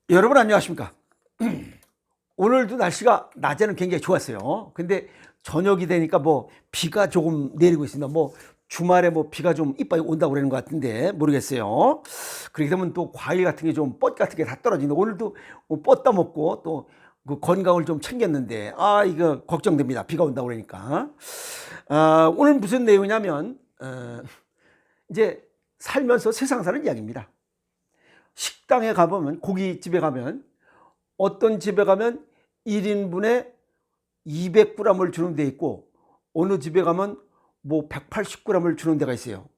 여러분 안녕하십니까? 오늘도 날씨가 낮에는 굉장히 좋았어요. 근데 저녁이 되니까 뭐 비가 조금 내리고 있습니다. 뭐 주말에 뭐 비가 좀 이빠이 온다고 그러는 것 같은데 모르겠어요. 그렇게 되면 또 과일 같은 게 좀 뻗 같은 게 다 떨어지는데 오늘도 뭐 뻗다 먹고 또 그 건강을 좀 챙겼는데 이거 걱정됩니다. 비가 온다고 그러니까. 오늘 무슨 내용이냐면 이제 살면서 세상 사는 이야기입니다. 식당에 가보면 고깃집에 가면 어떤 집에 가면 1인분에 200g을 주는 데 있고 어느 집에 가면 뭐 180g을 주는 데가 있어요.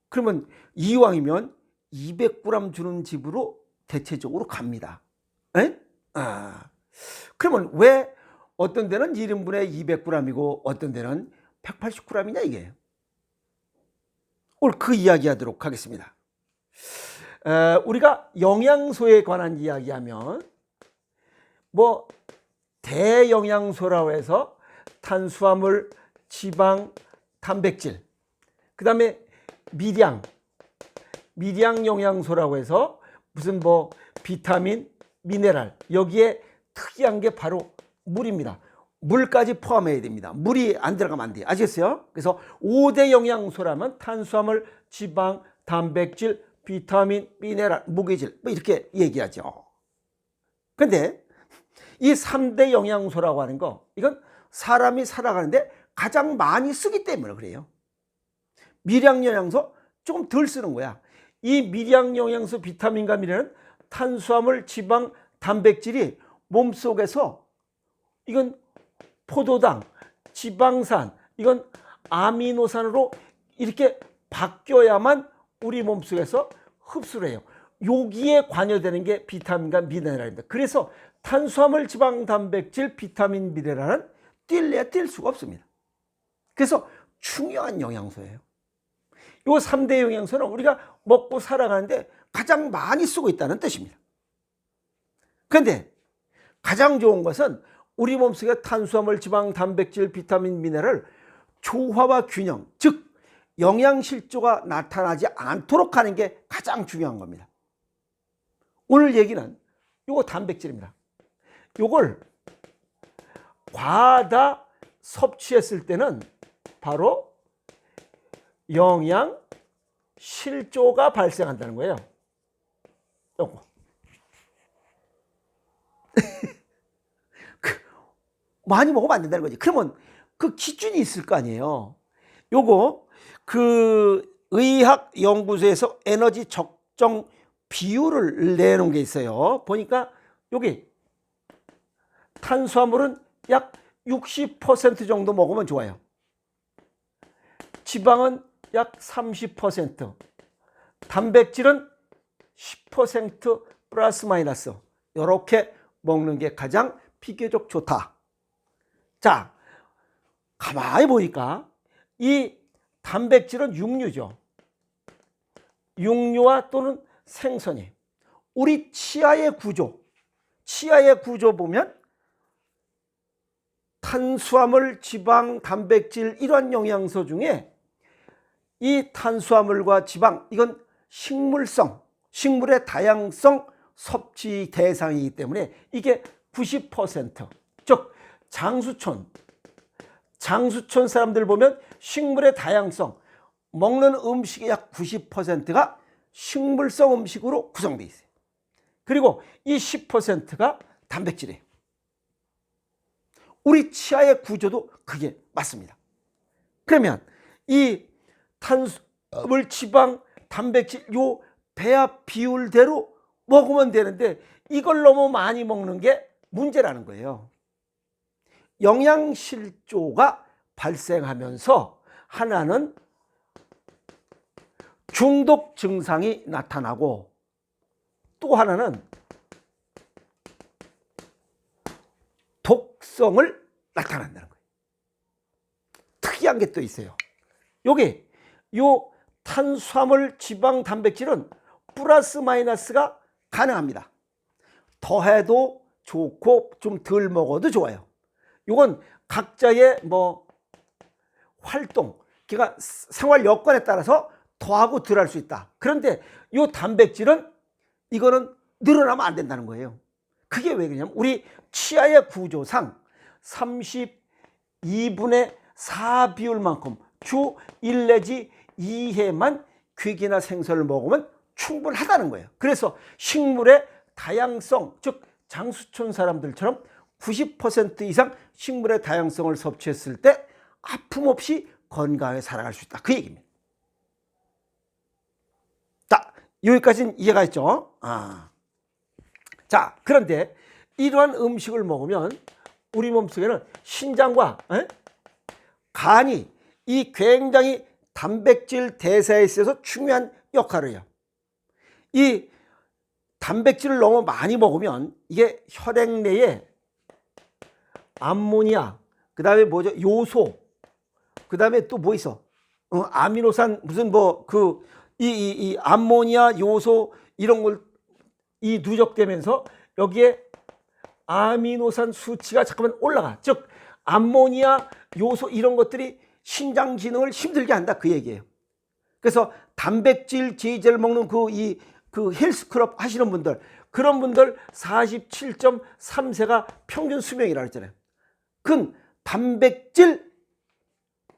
그러면 이왕이면 200g 주는 집으로 대체적으로 갑니다. 에? 그러면 왜 어떤 데는 1인분에 200g이고 어떤 데는 180g이냐 이게. 오늘 그 이야기 하도록 하겠습니다. 우리가 영양소에 관한 이야기하면 뭐 대영양소라고 해서 탄수화물, 지방, 단백질, 그 다음에 미량 영양소라고 해서 무슨 뭐 비타민, 미네랄, 여기에 특이한 게 바로 물입니다. 물까지 포함해야 됩니다. 물이 안 들어가면 안 돼요. 아시겠어요? 그래서 5대 영양소라면 탄수화물, 지방, 단백질, 비타민, 미네랄, 무기질 뭐 이렇게 얘기하죠. 근데 이 3대 영양소라고 하는 거 이건 사람이 살아가는데 가장 많이 쓰기 때문에 그래요. 미량 영양소 조금 덜 쓰는 거야. 이 미량 영양소 비타민과 미네랄은 탄수화물, 지방, 단백질이 몸속에서 이건 포도당, 지방산, 이건 아미노산으로 이렇게 바뀌어야만 우리 몸속에서 흡수를 해요. 여기에 관여되는 게 비타민과 미네랄입니다. 그래서 탄수화물, 지방, 단백질, 비타민, 미네랄은 뛸래야 뛸 수가 없습니다. 그래서 중요한 영양소예요. 이 3대 영양소는 우리가 먹고 살아가는데 가장 많이 쓰고 있다는 뜻입니다. 그런데 가장 좋은 것은 우리 몸속에 탄수화물, 지방, 단백질, 비타민, 미네랄 조화와 균형, 즉 영양실조가 나타나지 않도록 하는 게 가장 중요한 겁니다. 오늘 얘기는 요거 단백질입니다. 요걸 과다 섭취했을 때는 바로 영양실조가 발생한다는 거예요. 요거. 많이 먹으면 안 된다는 거지. 그러면 그 기준이 있을 거 아니에요. 요거 그 의학 연구소에서 에너지 적정 비율을 내놓은 게 있어요. 보니까 여기 탄수화물은 약 60% 정도 먹으면 좋아요. 지방은 약 30%, 단백질은 10% 플러스 마이너스 이렇게 먹는 게 가장 비교적 좋다. 자, 가만히 보니까 이 단백질은 육류죠. 육류와 또는 생선이 우리 치아의 구조 보면 탄수화물, 지방, 단백질 이러한 영양소 중에 이 탄수화물과 지방 이건 식물의 다양성 섭취 대상이기 때문에 이게 90%, 즉 장수촌 사람들 보면 식물의 다양성, 먹는 음식의 약 90%가 식물성 음식으로 구성되어 있어요. 그리고 이 10%가 단백질이에요. 우리 치아의 구조도 그게 맞습니다. 그러면 이 탄수화물, 지방, 단백질 요 배합 비율대로 먹으면 되는데 이걸 너무 많이 먹는 게 문제라는 거예요. 영양실조가 발생하면서 하나는 중독 증상이 나타나고 또 하나는 독성을 나타낸다는 거예요. 특이한 게 또 있어요. 여기 요 탄수화물, 지방, 단백질은 플러스 마이너스가 가능합니다. 더해도 좋고 좀 덜 먹어도 좋아요. 이건 각자의 뭐 활동, 그러니까 생활 여건에 따라서 더하고 덜 할 수 있다. 그런데 이 단백질은 이거는 늘어나면 안 된다는 거예요. 그게 왜 그러냐면 우리 치아의 구조상 32분의 4 비율만큼 주 1 내지 2회만 괴기나 생선을 먹으면 충분하다는 거예요. 그래서 식물의 다양성, 즉 장수촌 사람들처럼 90% 이상 식물의 다양성을 섭취했을 때 아픔 없이 건강하게 살아갈 수 있다. 그 얘기입니다. 자, 여기까지는 이해가 있죠? 자, 그런데 이러한 음식을 먹으면 우리 몸속에는 신장과 간이 이 굉장히 단백질 대사에 있어서 중요한 역할을 해요. 이 단백질을 너무 많이 먹으면 이게 혈액 내에 암모니아, 그 다음에 뭐죠? 요소, 그 다음에 또 뭐 있어? 아미노산, 무슨 뭐, 이 암모니아, 요소, 이런 걸, 이 누적되면서 여기에 아미노산 수치가 잠깐만 올라가. 즉, 암모니아, 요소, 이런 것들이 신장 기능을 힘들게 한다. 그 얘기예요. 그래서 단백질 제제를 먹는 그 헬스클럽 하시는 분들, 그런 분들 47.3세가 평균 수명이라고 했잖아요. 그건 단백질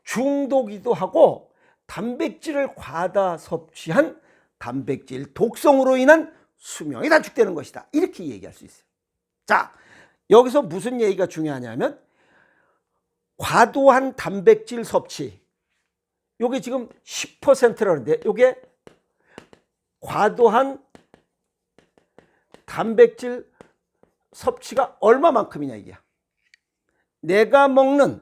중독이기도 하고 단백질을 과다 섭취한 단백질 독성으로 인한 수명이 단축되는 것이다. 이렇게 얘기할 수 있어요. 자, 여기서 무슨 얘기가 중요하냐면 과도한 단백질 섭취, 요게 지금 10%라는데 요게 과도한 단백질 섭취가 얼마만큼이냐 이게. 내가 먹는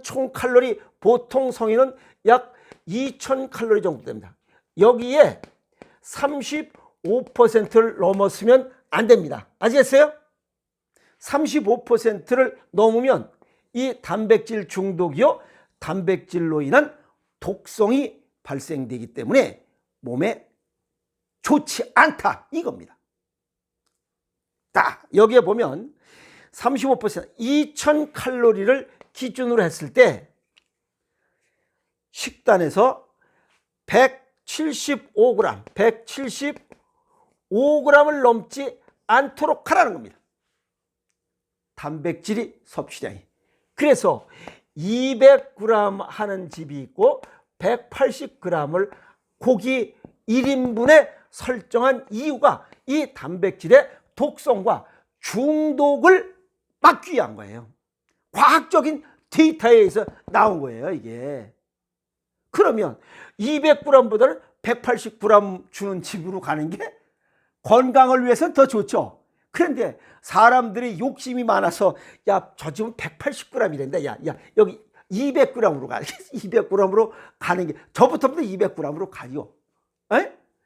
총 칼로리 보통 성인은 약 2000칼로리 정도 됩니다. 여기에 35%를 넘었으면 안 됩니다. 아시겠어요? 35%를 넘으면 이 단백질 중독이요, 단백질로 인한 독성이 발생되기 때문에 몸에 좋지 않다 이겁니다. 자, 여기에 보면 35% 2000칼로리를 기준으로 했을 때 식단에서 175g을 넘지 않도록 하라는 겁니다. 단백질이 섭취량이. 그래서 200g 하는 집이 있고 180g을 고기 1인분에 설정한 이유가 이 단백질의 독성과 중독을 막기 위한 거예요. 과학적인 데이터에 의해서 나온 거예요, 이게. 그러면 200g보다는 180g 주는 집으로 가는 게 건강을 위해서는 더 좋죠. 그런데 사람들이 욕심이 많아서 야, 저 집은 180g이란다. 야, 여기 200g으로 가. 200g으로 가는 게 저부터부터 200g으로 가요.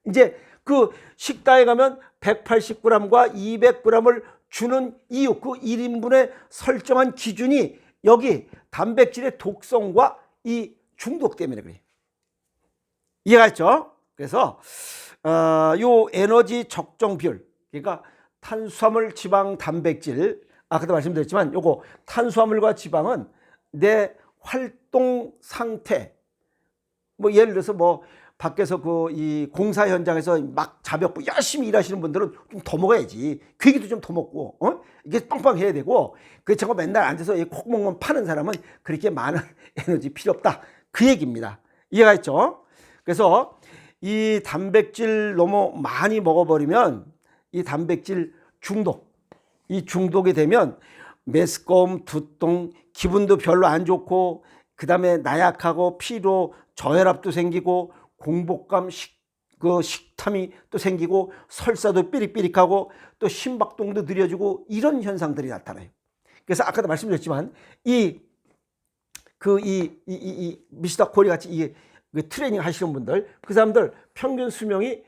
이제 그 식당에 가면 180g과 200g을 주는 이유, 그 1인분에 설정한 기준이 여기 단백질의 독성과 이 중독 때문에 그래요. 이해가 있죠? 그래서 요 에너지 적정 비율, 그러니까 탄수화물, 지방, 단백질, 아까도 말씀드렸지만 요거 탄수화물과 지방은 내 활동 상태, 뭐 예를 들어서 뭐 밖에서 이 공사 현장에서 막 자벽부 열심히 일하시는 분들은 좀 더 먹어야지. 괴기도 좀 더 먹고, 이게 빵빵해야 되고, 그렇다고 맨날 앉아서 콕 먹으면 파는 사람은 그렇게 많은 에너지 필요 없다. 그 얘기입니다. 이해가 있죠? 그래서 이 단백질 너무 많이 먹어버리면 이 단백질 중독, 이 중독이 되면 메스꺼움, 두통, 기분도 별로 안 좋고, 그 다음에 나약하고 피로, 저혈압도 생기고, 공복감, 식탐이 또 생기고, 설사도 삐릭삐릭하고, 또 심박동도 느려지고, 이런 현상들이 나타나요. 그래서 아까도 말씀드렸지만 미스터 코리 같이 트레이닝 하시는 분들, 그 사람들 평균 수명이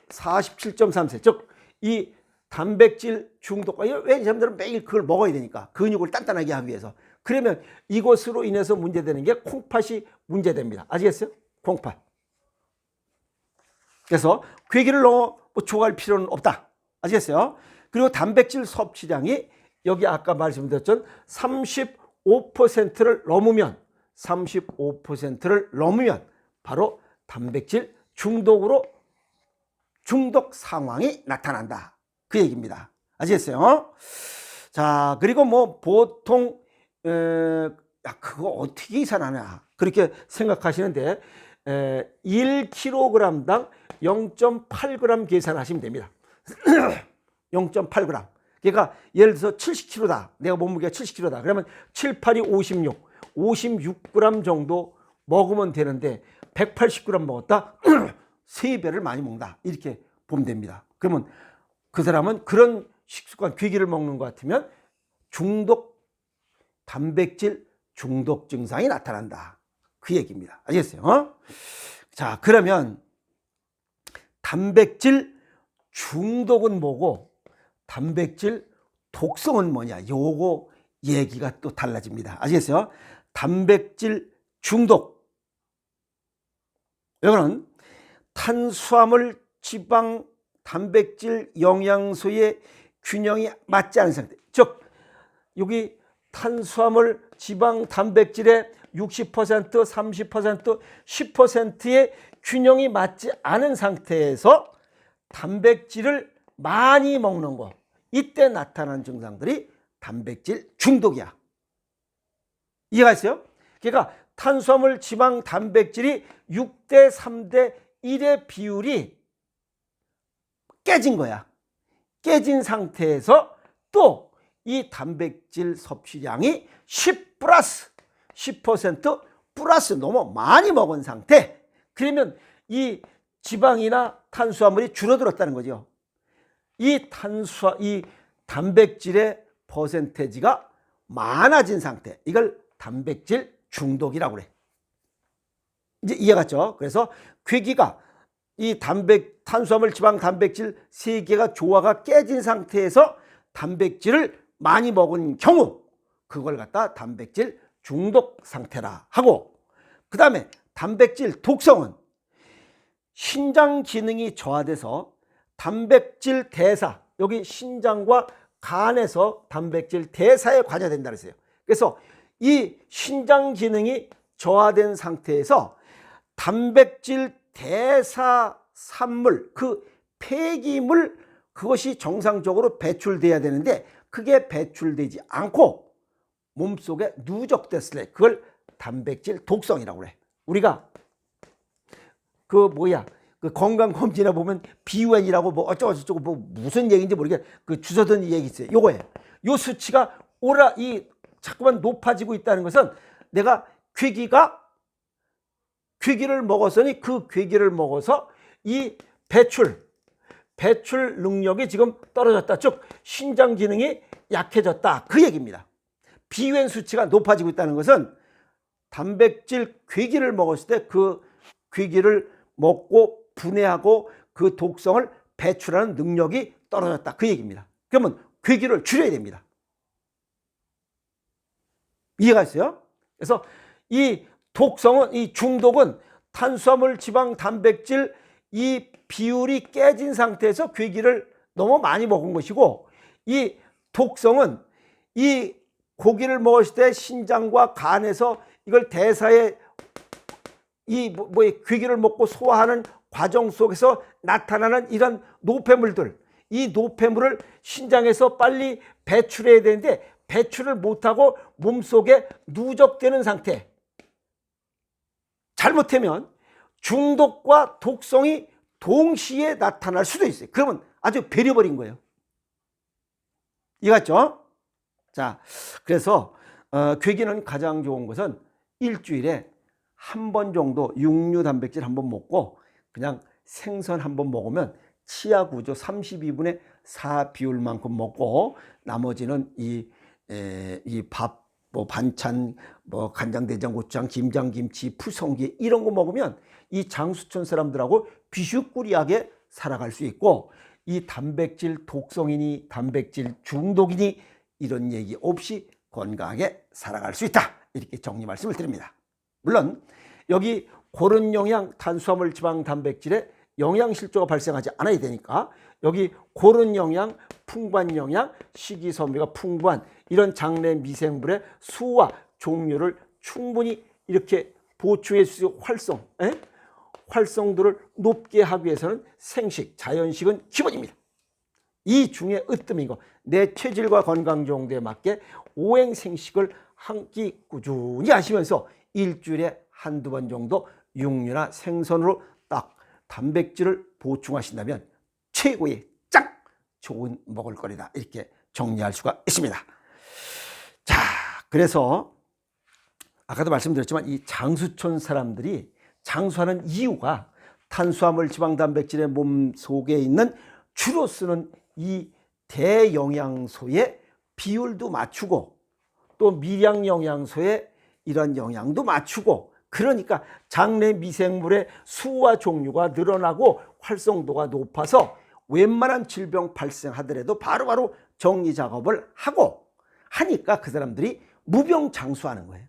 47.3세, 즉 이 단백질 중독과, 왜 이 사람들은 매일 그걸 먹어야 되니까, 근육을 단단하게 하기 위해서. 그러면 이것으로 인해서 문제되는 게 콩팥이 문제됩니다. 아시겠어요? 콩팥. 그래서 괴기를 너무 좋아할 필요는 없다. 아시겠어요? 그리고 단백질 섭취량이 여기 아까 말씀드렸던 35%를 넘으면 바로 단백질 중독 상황이 나타난다. 그 얘기입니다. 아시겠어요? 자, 그리고 뭐 보통 야, 그거 어떻게 계산하냐 그렇게 생각하시는데 1kg당 0.8g 계산하시면 됩니다. 0.8g. 그러니까 예를 들어서 70kg다. 내가 몸무게가 70kg다. 그러면 7, 8이 56. 56g 정도 먹으면 되는데 180g 먹었다? 3배를 많이 먹는다. 이렇게 보면 됩니다. 그러면 그 사람은 그런 식습관, 괴기를 먹는 것 같으면 단백질 중독 증상이 나타난다. 그 얘기입니다. 알겠어요? 자, 그러면 단백질 중독은 뭐고 단백질 독성은 뭐냐? 요거 얘기가 또 달라집니다. 아시겠어요? 단백질 중독. 이거는 탄수화물, 지방, 단백질, 영양소의 균형이 맞지 않은 상태. 즉, 여기 탄수화물, 지방, 단백질의 60%, 30%, 10%의 균형이 맞지 않은 상태에서 단백질을 많이 먹는 거. 이때 나타나는 증상들이 단백질 중독이야. 이해가 있어요? 그러니까 탄수화물, 지방, 단백질이 6대 3대 1의 비율이 깨진 거야. 깨진 상태에서 또 이 단백질 섭취량이 10 플러스 10% 플러스 너무 많이 먹은 상태. 그러면 이 지방이나 탄수화물이 줄어들었다는 거죠. 이 단백질의 퍼센테이지가 많아진 상태. 이걸 단백질 중독이라고 그래. 이제 이해갔죠? 그래서 괴기가 이 탄수화물, 지방, 단백질 세 개가 조화가 깨진 상태에서 단백질을 많이 먹은 경우 그걸 갖다 단백질 중독 상태라 하고, 그 다음에 단백질 독성은 신장 기능이 저하돼서 단백질 대사, 여기 신장과 간에서 단백질 대사에 관여된다 그랬어요. 그래서 이 신장 기능이 저하된 상태에서 단백질 대사 산물, 그 폐기물, 그것이 정상적으로 배출돼야 되는데 그게 배출되지 않고 몸속에 누적됐을 때 그걸 단백질 독성이라고 그래. 우리가 그 건강검진에 보면 비원이라고 뭐 어쩌고저쩌고 뭐 무슨 얘기인지 모르겠, 그 주워든 얘기 있어요. 요거예요. 요 수치가 자꾸만 높아지고 있다는 것은 내가 괴기를 먹었으니 그 괴기를 먹어서 이 배출 능력이 지금 떨어졌다. 즉 신장 기능이 약해졌다. 그 얘기입니다. 비원 수치가 높아지고 있다는 것은 단백질 괴기를 먹었을 때 그 괴기를 먹고 분해하고 그 독성을 배출하는 능력이 떨어졌다. 그 얘기입니다. 그러면 괴기를 줄여야 됩니다. 이해가 있어요? 그래서 이 중독은 탄수화물, 지방, 단백질 이 비율이 깨진 상태에서 괴기를 너무 많이 먹은 것이고, 이 독성은 이 고기를 먹었을 때 신장과 간에서 이걸 대사에 괴기를 먹고 소화하는 과정 속에서 나타나는 이런 노폐물들, 이 노폐물을 신장에서 빨리 배출해야 되는데 배출을 못하고 몸속에 누적되는 상태. 잘못하면 중독과 독성이 동시에 나타날 수도 있어요. 그러면 아주 베려버린 거예요. 이해갔죠? 자, 그래서 괴기는 가장 좋은 것은 일주일에 한 번 정도 육류 단백질 한 번 먹고 그냥 생선 한 번 먹으면 치아 구조 32분의 4 비율만큼 먹고 나머지는 이 밥, 반찬, 간장, 된장, 고추장, 김장, 김치, 풀성기 이런 거 먹으면 이 장수천 사람들하고 비슈꾸리하게 살아갈 수 있고, 이 단백질 독성이니 단백질 중독이니 이런 얘기 없이 건강하게 살아갈 수 있다. 이렇게 정리 말씀을 드립니다. 물론 여기 고른 영양, 탄수화물, 지방, 단백질에 영양실조가 발생하지 않아야 되니까 여기 고른 영양, 풍부한 영양, 식이섬유가 풍부한 이런 장내 미생물의 수와 종류를 충분히 이렇게 보충해 주시고 활성도를 높게 하기 위해서는 생식, 자연식은 기본입니다. 이 중에 으뜸인 거, 내 체질과 건강 정도에 맞게 오행생식을 한 끼 꾸준히 하시면서 일주일에 한두 번 정도 육류나 생선으로 딱 단백질을 보충하신다면 최고의 짱 좋은 먹을거리다, 이렇게 정리할 수가 있습니다. 자, 그래서 아까도 말씀드렸지만 이 장수촌 사람들이 장수하는 이유가 탄수화물, 지방, 단백질의 몸 속에 있는 주로 쓰는 이 대영양소의 비율도 맞추고 또 미량 영양소의 이런 영양도 맞추고, 그러니까 장내 미생물의 수와 종류가 늘어나고 활성도가 높아서 웬만한 질병 발생하더라도 바로바로 정리 작업을 하고 하니까 그 사람들이 무병장수하는 거예요.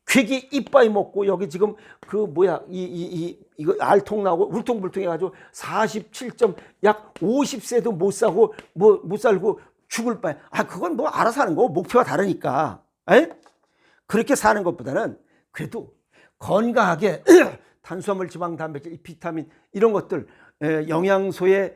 괴기 이빠이 먹고 여기 지금 그 뭐야 이거 알통 나오고 울퉁불퉁 해가지고 47점 약 50세도 못 사고 못 살고 죽을 바에, 그건 뭐 알아서 하는 거고 목표가 다르니까. 에? 그렇게 사는 것보다는 그래도 건강하게 탄수화물, 지방, 단백질, 비타민 이런 것들 영양소에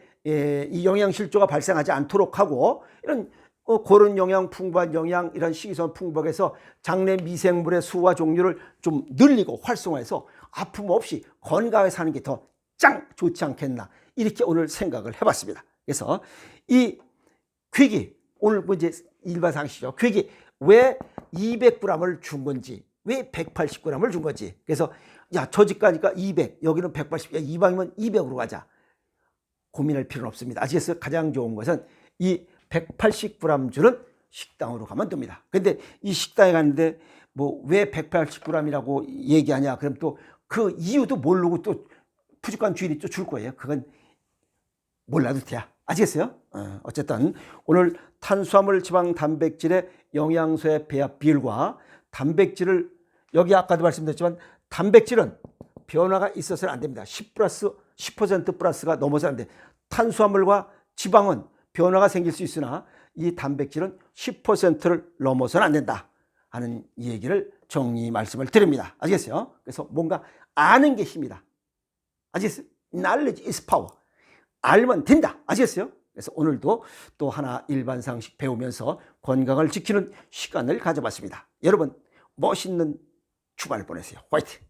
이 영양실조가 발생하지 않도록 하고, 이런 고른 영양, 풍부한 영양, 이런 식이섬유 풍부해서 장내 미생물의 수와 종류를 좀 늘리고 활성화해서 아픔 없이 건강하게 사는 게 더 짱 좋지 않겠나, 이렇게 오늘 생각을 해봤습니다. 그래서 이 괴기, 오늘 뭐 이제 일반 상식이죠. 괴기 왜 200g을 준 건지, 왜 180g을 준 건지. 그래서 야, 저 집 가니까 200, 여기는 180, 야, 이방이면 200으로 가자. 고민할 필요는 없습니다. 아시겠어요? 가장 좋은 것은 이 180g 주는 식당으로 가면 됩니다. 근데 이 식당에 갔는데 뭐 왜 180g이라고 얘기하냐? 그럼 또 그 이유도 모르고 또 푸직한 주인이 또 줄 거예요. 그건 몰라도 돼. 아시겠어요? 어쨌든 오늘 탄수화물, 지방, 단백질의 영양소의 배합 비율과 단백질을, 여기 아까도 말씀드렸지만 단백질은 변화가 있어서는 안 됩니다. 10% 플러스가 넘어서는 안 돼. 탄수화물과 지방은 변화가 생길 수 있으나 이 단백질은 10%를 넘어서는 안 된다 하는 얘기를 정리 말씀을 드립니다. 아시겠어요? 그래서 뭔가 아는 게 힘이다. 아시겠어요? Knowledge is power. 알면 된다. 아시겠어요? 그래서 오늘도 또 하나 일반 상식 배우면서 건강을 지키는 시간을 가져봤습니다. 여러분 멋있는 주말 보내세요. 화이팅!